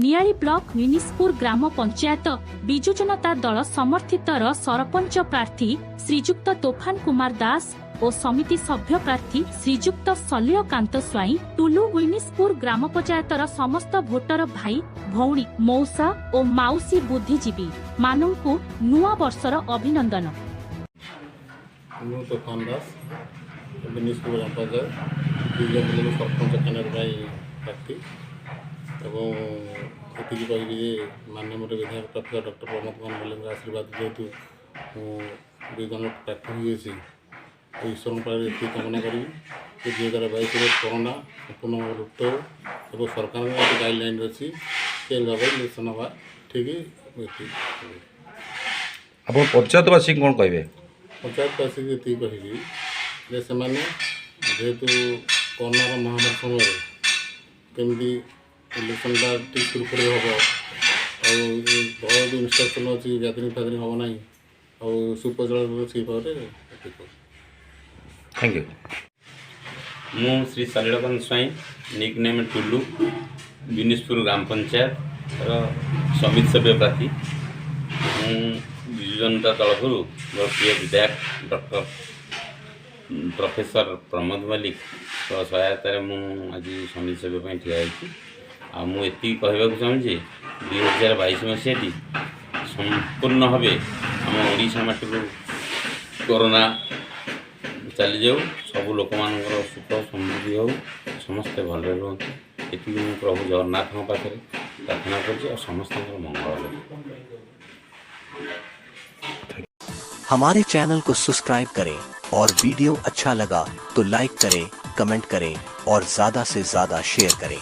Niali block म्युनिसिपुर ग्राम पंचायत बिजु जनता दल समर्थितर सरपंच प्रार्थी श्रीजुक्त तोफान कुमार दास और समिति सभ्य प्रार्थी श्रीजुक्त सलिलकांत स्वाई टुलु म्युनिसिपुर ग्राम पंचायतर समस्त भोटर भाई भौणी मौसा और माउसी बुद्धिजीवी मानंकु नुआ वर्षर अभिनंदन। तोफान दास म्युनिसिपुर ग्राम पंचायत सरपंच कैंडिडेट प्रार्थी एति कहि माननीय विधायक प्रार्थी डॉक्टर प्रमोद कुमार मल्लिक आशीर्वाद जेहेतु विधान प्रार्थी हुई ईश्वर पाखे ये कामना करी 2022 कोरोना संपूर्ण लुप्त हो सरकार गाइडलाइन अच्छी से भाव इलेक्शन हवा ठीक आप पंचायतवासी कौन कहे पंचायतवासी ये कहि से जेहेतु कोरोना महामारी समय केमी इलेक्शन ठीक सुरखुरी हम और इंस्ट्रक्शन अच्छी गैदरिंग फैदरिंग हम ना और सुपचल से भाव थैंक यू। मु श्री सलिलकांत स्वाई निक नेम टुलु म्युनिसिपुर ग्राम पंचायत समिति सभ्य प्रार्थी बिजु जनता दल मोर प्रिय विधायक डॉक्टर प्रोफेसर प्रमोद मल्लिक सहायतार आज समिति सभ्य ठिया होती कहवाक चाहूँगी 2022 मसीहाटी संपूर्ण भाव आम ओडिशा माटी कोरोना चली जाऊ सब लोक मान सुख समृद्धि हो समस्ते भले रुहतु ये प्रभु जगन्नाथ पाखे प्रार्थना कर समस्त मंगल। हमारे चैनल को सब्सक्राइब करें और वीडियो अच्छा लगा तो लाइक करें, कमेंट करें और ज़्यादा से ज़्यादा शेयर करें।